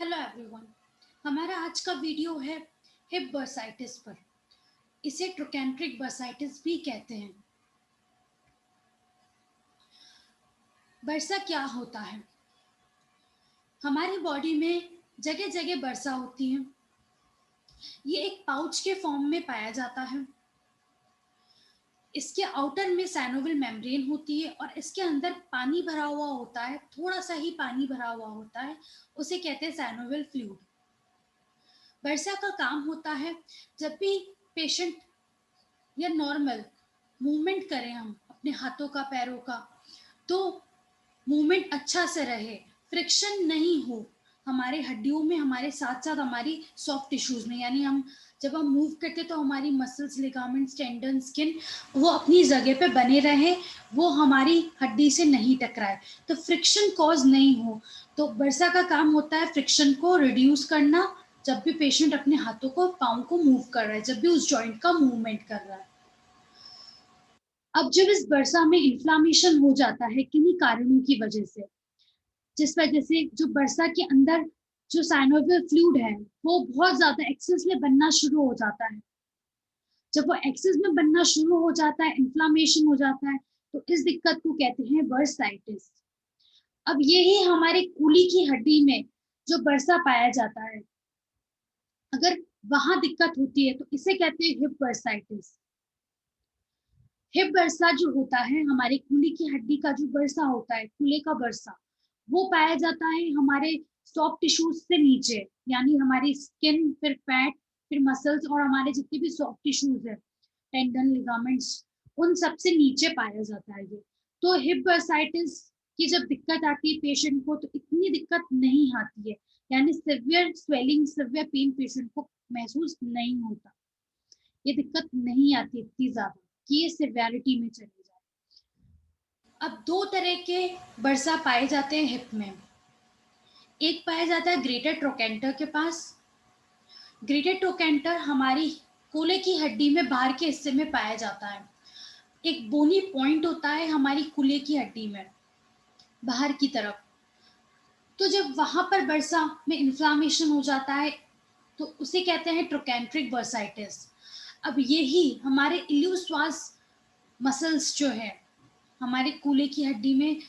Hello everyone. हमारा आज का वीडियो है हिप बर्साइटिस पर। इसे ट्रोकेंट्रिक बर्साइटिस भी कहते हैं। बर्सा क्या होता है? हमारी बॉडी में जगह जगह बर्सा होती है। ये एक पाउच के फॉर्म में पाया जाता है। इसके आउटर में साइनोवियल मेम्ब्रेन होती है और इसके अंदर पानी भरा हुआ होता है, थोड़ा सा ही पानी भरा हुआ होता है। उसे कहते हैं साइनोवियल फ्लूइड। बर्सा का काम होता है जब भी पेशेंट या नॉर्मल मूवमेंट करें हम अपने हाथों का पैरों का, तो मूवमेंट अच्छा से रहे, फ्रिक्शन नहीं हो हमारे हड्डियों में, हमारे साथ साथ हमारी सॉफ्ट टिश्यूज में। यानी हम जब हम मूव करते तो हमारी मसल्स, लिगामेंट्स, टेंडन, स्किन वो अपनी जगह पे बने रहे, वो हमारी हड्डी से नहीं टकराए, तो फ्रिक्शन कॉज नहीं हो। तो बर्सा का काम होता है फ्रिक्शन को रिड्यूस करना जब भी पेशेंट अपने हाथों को, पाँव को मूव कर रहा है, जब भी उस जॉइंट का मूवमेंट कर रहा है। अब जब इस बर्सा में इन्फ्लामेशन हो जाता है किन्हीं कारणों की वजह से, जिस वजह से जो बर्सा के अंदर जो साइनोवियल फ्लूइड है वो बहुत ज्यादा एक्सेस में बनना शुरू हो जाता है। जब वो एक्सेस में बनना शुरू हो जाता है, इन्फ्लामेशन हो जाता है, तो इस दिक्कत को कहते हैं बर्साइटिस। अब यही हमारे कूली की हड्डी में जो बर्सा पाया जाता है, अगर वहां दिक्कत होती है तो इसे कहते हैं हिप बर्साइटिस। हिप बर्सा जो होता है, हमारे कूल्हे की हड्डी का जो बर्सा होता है, कूल्हे का बर्सा, वो पाया जाता है हमारे सॉफ्ट टिश्यूज से नीचे। यानी हमारी स्किन, फिर फैट, फिर मसल्स और हमारे जितने भी सॉफ्ट टिश्यूज है, टेंडन, लिगामेंट्स, उन सबसे नीचे पाया जाता है ये। तो हिप बर्साइटिस की जब दिक्कत आती है पेशेंट को, तो इतनी दिक्कत नहीं आती है, यानी severe swelling, severe pain patient को महसूस नहीं होता। ये दिक्कत नहीं आती इतनी ज्यादा कि ये सिवियरिटी में चली जाए। अब दो तरह के बर्सा पाए जाते हैं हिप में। एक पाया जाता है ग्रेटर ट्रोकेंटर के पास। ग्रेटर ट्रोकेंटर हमारी कूल्हे की हड्डी में बाहर के हिस्से में पाया जाता है। एक बोनी पॉइंट होता है हमारी कूल्हे की हड्डी में बाहर की तरफ। तो जब वहां पर बर्सा में इन्फ्लामेशन हो जाता है तो उसे कहते हैं ट्रोकेंट्रिक बर्साइटिस। अब यही हमारे इल्यूश्वास मसल्स जो है, हमारे कूल्हे की हड्डी में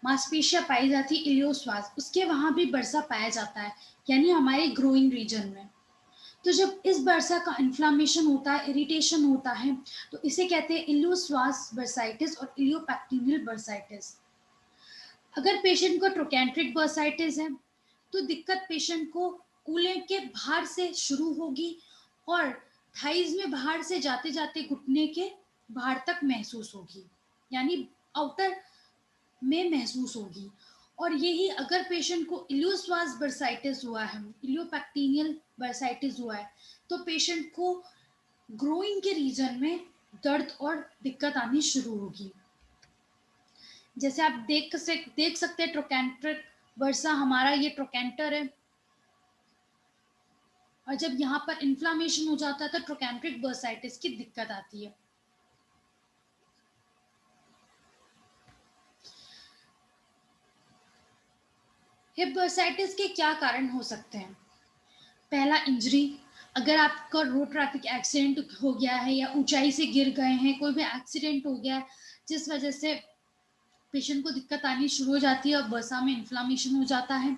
मांसपेशियां पाई जाती है इलियोश्वास, उसके वहां भी बर्सा पाया जाता है, यानी हमारे ग्रोइंग रीजन में। तो जब इस बर्सा का इन्फ्लामेशन होता है, इरिटेशन होता है, तो इसे कहते हैं इलियोश्वास बर्साइटिस और इलियोपैक्टिनियल बर्साइटिस। अगर पेशेंट को ट्रोकेंट्रिक बर्साइटिस है तो दिक्कत पेशेंट को कूल्हे के बाहर से शुरू होगी और थाइज में बाहर से जाते जाते घुटने के बाहर तक महसूस होगी, यानी आउटर में महसूस होगी। और यही अगर पेशेंट को इलियोश्वास बर्साइटिस हुआ है, इलियोपैक्टिनियल बर्साइटिस हुआ है, तो पेशेंट को ग्रोइंग के रीजन में दर्द और दिक्कत आनी शुरू होगी। जैसे आप देख सकते हैं ट्रोकेंट्रिक बर्सा, हमारा ये ट्रोकेंटर है, और जब यहाँ पर इन्फ्लामेशन हो जाता है तो ट्रोकेंट्रिक बर्साइटिस की दिक्कत आती है। हिप बर्साइटिस के क्या कारण हो सकते हैं? पहला, इंजरी। अगर आपका रोड ट्रैफिक एक्सीडेंट हो गया है या ऊंचाई से गिर गए हैं, कोई भी एक्सीडेंट हो गया है जिस वजह से पेशेंट को दिक्कत आनी शुरू हो जाती है और बर्सा में इन्फ्लामेशन हो जाता है।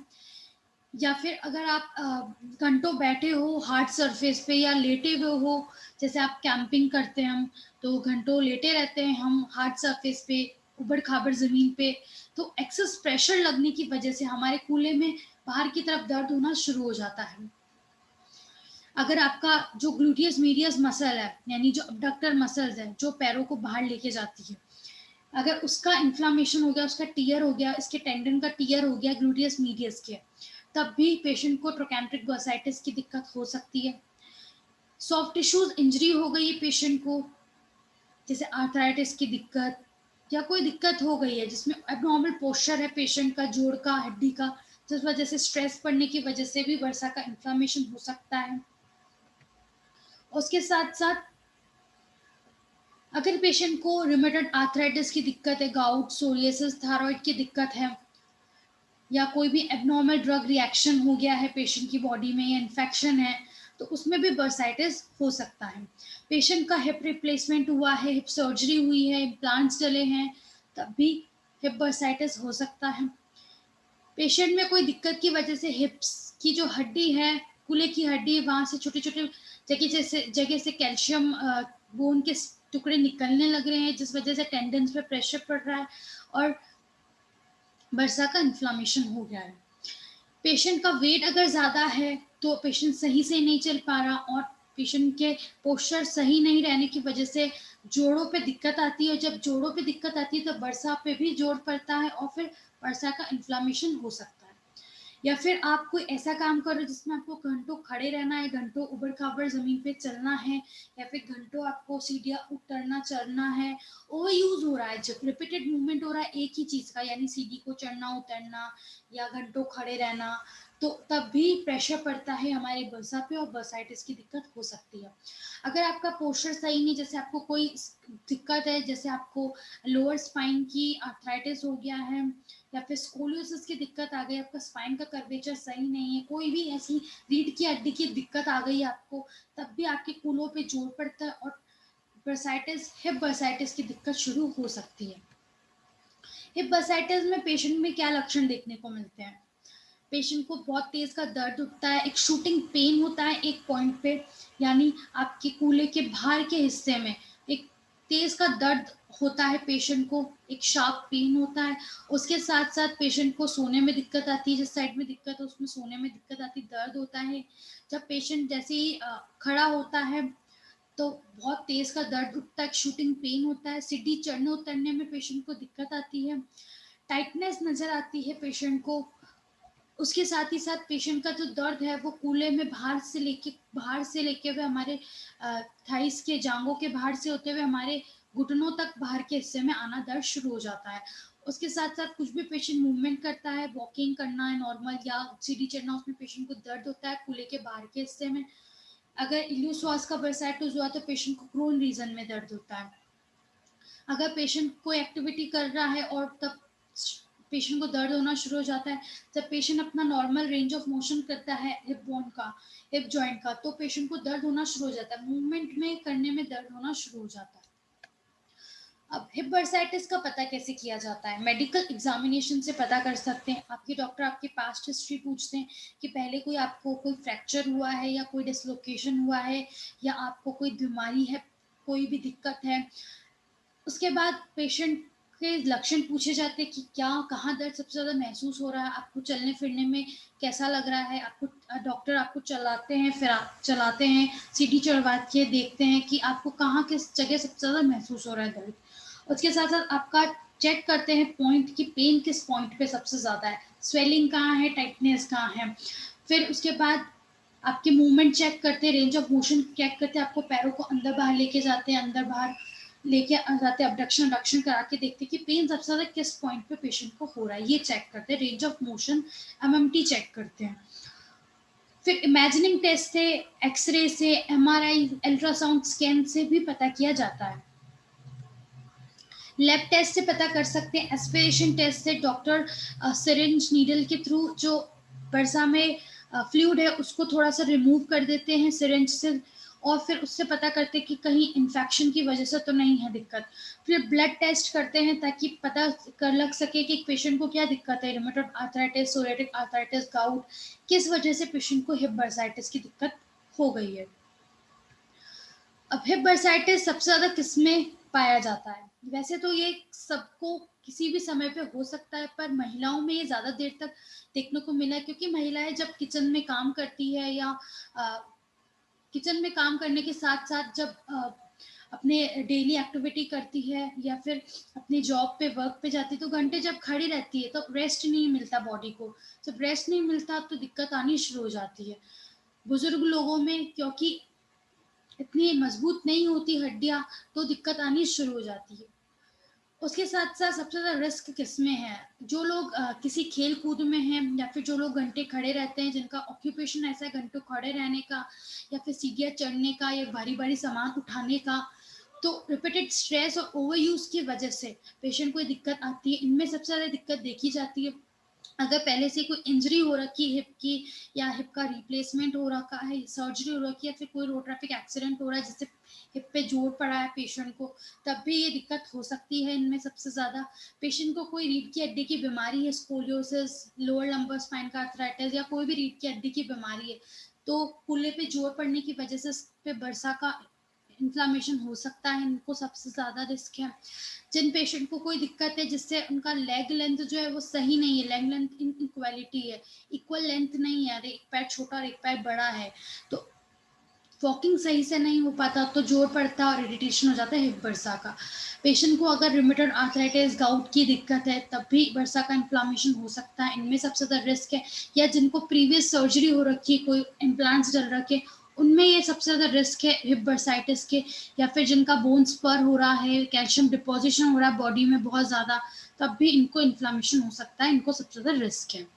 या फिर अगर आप घंटों बैठे हो हार्ड सरफेस पे या लेटे हुए हो, जैसे आप कैंपिंग करते हैं हम, तो घंटों लेटे रहते हैं हम हार्ड सरफेस पे, उबड़ खाबड़ जमीन पे, तो एक्सेस प्रेशर लगने की वजह से हमारे कूल्हे में बाहर की तरफ दर्द होना शुरू हो जाता है। अगर आपका जो ग्लूटियस मीडियस मसल है, यानी जो अबडक्टर मसल्स है जो पैरों को बाहर लेके जाती है, अगर उसका इन्फ्लामेशन हो गया, उसका टीयर हो गया, इसके टेंडन का टीयर हो गया ग्लूटियस मीडियस के, तब भी पेशेंट को ट्रोकेंट्रिक बर्साइटिस की दिक्कत हो सकती है। सॉफ्ट टिश्यूज इंजरी हो गई है पेशेंट को, जैसे आर्थराइटिस की दिक्कत, या कोई दिक्कत हो गई है जिसमें एबनॉर्मल पोस्चर है पेशेंट का, जोड़ का, हड्डी का, जिस वजह से स्ट्रेस पड़ने की वजह से भी बर्सा का इन्फ्लामेशन हो सकता है। उसके साथ साथ अगर पेशेंट को रिमेटोड आर्थराइटिस की दिक्कत है, गाउट, सोरियासिस, थायराइड की दिक्कत है, या कोई भी एबनॉर्मल ड्रग रिएक्शन हो गया है पेशेंट की बॉडी में या इन्फेक्शन है, तो उसमें भी बर्साइटिस हो सकता है। पेशेंट का हिप रिप्लेसमेंट हुआ है, हिप सर्जरी हुई है, इम्प्लांट्स डले हैं, तब भी हिप बर्साइटिस हो सकता है। पेशेंट में कोई दिक्कत की वजह से हिप्स की जो हड्डी है, कूल्हे की हड्डी, वहाँ से छोटे-छोटे जगह से कैल्शियम बोन के टुकड़े निकलने लग रहे हैं, जिस वजह से टेंडन्स पे प्रेशर पड़ रहा है और बर्सा का इन्फ्लेमेशन हो गया है। पेशेंट का वेट अगर ज़्यादा है तो पेशेंट सही से नहीं चल पा रहा और पेशेंट के पोस्चर सही नहीं रहने की वजह से जोड़ों पे दिक्कत आती है, और जब जोड़ों पे दिक्कत आती है तो बर्सा पे भी जोड़ पड़ता है और फिर बर्सा का इन्फ्लेमेशन हो सकता है। या फिर आप कोई ऐसा काम कर रहे हो जिसमें आपको घंटों खड़े रहना है, घंटों ऊबड़-खाबड़ ज़मीन पे चलना है, या फिर घंटों आपको सीढ़ियाँ उतरना चढ़ना है, ओवर यूज़ हो रहा है, जब रिपीटेड मूवमेंट हो रहा है एक ही चीज़ का, यानी सीढ़ी को चढ़ना-उतरना या घंटों खड़े रहना, तो तब भी प्रेशर पड़ता है हमारे बर्सा पे और बर्साइटिस की दिक्कत हो सकती है। अगर आपका पोस्चर सही नहीं, जैसे आपको कोई दिक्कत है, जैसे आपको लोअर स्पाइन की आर्थराइटिस हो गया है या फिर स्कोलियोसिस की दिक्कत आ गई, आपका स्पाइन का कर्वेचर सही नहीं है, कोई भी ऐसी रीढ़ की हड्डी की दिक्कत आ गई आपको, तब भी आपके कूल्हों पे जोर पड़ता है और बर्साइटिस, हिप बर्साइटिस की दिक्कत शुरू हो सकती है। हिप बर्साइटिस में पेशेंट में क्या लक्षण देखने को मिलते हैं? पेशेंट को बहुत तेज का दर्द उठता है, एक शूटिंग पेन होता है एक पॉइंट पे, यानी आपके कूल्हे के बाहर के हिस्से में एक तेज का दर्द होता है पेशेंट को, एक शार्प पेन होता है। उसके साथ साथ पेशेंट को सोने में दिक्कत आती है, जिस साइड में दिक्कत है उसमें सोने में दिक्कत आती है, दर्द होता है। जब पेशेंट जैसे ही खड़ा होता है तो बहुत तेज का दर्द उठता है, शूटिंग पेन होता है, सीढ़ी चढ़ने उतरने में पेशेंट को दिक्कत आती है, टाइटनेस नजर आती है पेशेंट को। उसके साथ ही साथ पेशेंट का जो दर्द है वो कूल्हे में बाहर से लेके हुए हमारे थाइस के जांघों के बाहर से होते हुए हमारे घुटनों तक बाहर के हिस्से में आना दर्द शुरू हो जाता है। उसके साथ साथ कुछ भी पेशेंट मूवमेंट करता है, वॉकिंग करना है नॉर्मल या सीढ़ी चढ़ना, उसमें पेशेंट को दर्द होता है कूल्हे के बाहर के हिस्से में। अगर इल्यूसवास का बर्साइटिस हुआ तो पेशेंट को क्रोन रीजन में दर्द होता है। अगर पेशेंट कोई एक्टिविटी कर रहा है और तब पेशेंट को दर्द होना शुरू हो जाता है, जब पेशेंट अपना नॉर्मल रेंज ऑफ मोशन करता है हिप बोन का, हिप जॉइंट का, तो पेशेंट को दर्द होना शुरू हो जाता है, मूवमेंट में करने में दर्द होना शुरू हो जाता है। अब हिप बर्साइटिस का पता कैसे किया जाता है? मेडिकल एग्जामिनेशन से पता कर सकते हैं। आपके डॉक्टर आपकी पास्ट हिस्ट्री पूछते हैं कि पहले कोई आपको कोई फ्रैक्चर हुआ है या कोई डिसलोकेशन हुआ है या आपको कोई बीमारी है, कोई भी दिक्कत है। उसके बाद पेशेंट के लक्षण पूछे जाते हैं कि क्या, कहाँ दर्द सबसे ज़्यादा महसूस हो रहा है, आपको चलने-फिरने में कैसा लग रहा है, आपको डॉक्टर आपको चलाते हैं, फिर आप चलाते हैं, सीटी चढ़वा के देखते हैं कि आपको कहाँ, किस जगह सबसे ज़्यादा महसूस हो रहा है दर्द। उसके साथ-साथ आपका चेक करते हैं पॉइंट, की पेन किस पॉइंट पे सबसे ज़्यादा है, स्वेलिंग कहाँ है, टाइटनेस कहाँ है। फिर उसके बाद आपके मूवमेंट चेक करते हैं, रेंज ऑफ मोशन चेक करते हैं, आपको पैरों को अंदर-बाहर लेके जाते हैं, अंदर-बाहर लेके जाते हैं, अबडक्शन करा के देखते हैं कि पेन सबसे ज़्यादा किस पॉइंट पे पेशेंट को हो रहा है, ये चेक करते हैं। Range of motion, MMT check करते हैं। फिर इमेजिनिंग टेस्ट से, एक्स-रे से, एमआरआई, अल्ट्रासाउंड स्कैन से भी पता किया जाता है। लैब टेस्ट से पता कर सकते हैं, एस्पिरेशन टेस्ट से डॉक्टर सिरिंज नीडल के थ्रू जो बर्सा में फ्लूइड है उसको थोड़ा सा रिमूव कर देते हैं सिरिंज से, और फिर उससे पता करते हैं कि कहीं इन्फेक्शन की वजह से तो नहीं है दिक्कत। फिर ब्लड टेस्ट करते हैं ताकि पता कर लग सके कि पेशेंट को क्या दिक्कत है, rheumatoid arthritis, psoriatic arthritis, gout, किस वजह से पेशेंट को हिप बर्साइटिस की दिक्कत हो गई है। अब हिप बर्साइटिस सबसे ज़्यादा किसमें पाया जाता है? वैसे तो ये सबको किसी भी समय पे हो सकता है, पर महिलाओं में ये ज़्यादा देर तक देखने को मिला है, क्योंकि महिलाएँ जब किचन में काम करती है या अ, किचन में काम करने के साथ-साथ जब अपने डेली एक्टिविटी करती है या फिर अपनी जॉब पे, वर्क पे जाती है, तो घंटे जब खड़ी रहती है तो रेस्ट नहीं मिलता बॉडी को। जब रेस्ट नहीं मिलता तो दिक्कत आनी शुरू हो जाती है। बुज़ुर्ग लोगों में क्योंकि इतनी मजबूत नहीं होती हड्डियाँ, तो दिक्कत आनी शुरू हो जाती है। उसके साथ-साथ सबसे ज़्यादा रिस्क किसमें है? जो लोग किसी खेल-कूद में हैं या फिर जो लोग घंटे खड़े रहते हैं, जिनका ऑक्यूपेशन ऐसा है घंटों खड़े रहने का या फिर सीढ़ियाँ चढ़ने का या भारी-भारी सामान उठाने का, तो रिपीटेड स्ट्रेस और ओवरयूज़ की वजह से पेशेंट को ये दिक्कत आती है। इनमें सबसे ज़्यादा दिक्कत देखी जाती है अगर पहले से कोई इंजरी हो रखी है हिप की, या हिप का रिप्लेसमेंट हो रखा है, सर्जरी हो रखी है, फिर कोई रोड ट्रैफिक एक्सीडेंट हो रहा है जिससे हिप पे जोर पड़ा है पेशेंट को, तब भी ये दिक्कत हो सकती है। इनमें सबसे ज़्यादा पेशेंट को कोई रीढ़ की हड्डी की बीमारी है, स्कोलियोसिस, लोअर लंबर स्पाइन का आर्थराइटिस, या कोई भी रीढ़ की हड्डी की बीमारी है, तो कूल्हे पे जोर पड़ने की वजह से इस पे बरसा का इन्फ्लामेशन हो सकता है। इनको सबसे ज़्यादा रिस्क है। जिन पेशेंट को कोई दिक्कत है जिससे उनका लेग लेंथ जो है वो सही नहीं है, लेग लेंथ इनइक्वालिटी है, इक्वल लेंथ नहीं है, एक पैर छोटा और एक पैर बड़ा है, तो वॉकिंग सही से नहीं हो पाता, तो जोर पड़ता है और इरिटेशन हो जाता है हिप बर्सा का। पेशेंट को अगर रिमेटॉइड आर्थराइटिस, गाउट की दिक्कत है, तब भी बर्सा का इन्फ्लामेशन हो सकता है। इनमें सबसे ज़्यादा रिस्क है, या जिनको प्रीवियस सर्जरी हो रखी है, कोई इम्प्लांट्स डल रखे, उनमें ये सबसे ज़्यादा रिस्क है हिप बर्साइटिस के। या फिर जिनका बोन स्पर हो रहा है, कैल्शियम डिपोजिशन हो रहा है बॉडी में बहुत ज़्यादा, तब भी इनको इन्फ्लामेशन हो सकता है। इनको सबसे ज़्यादा रिस्क है।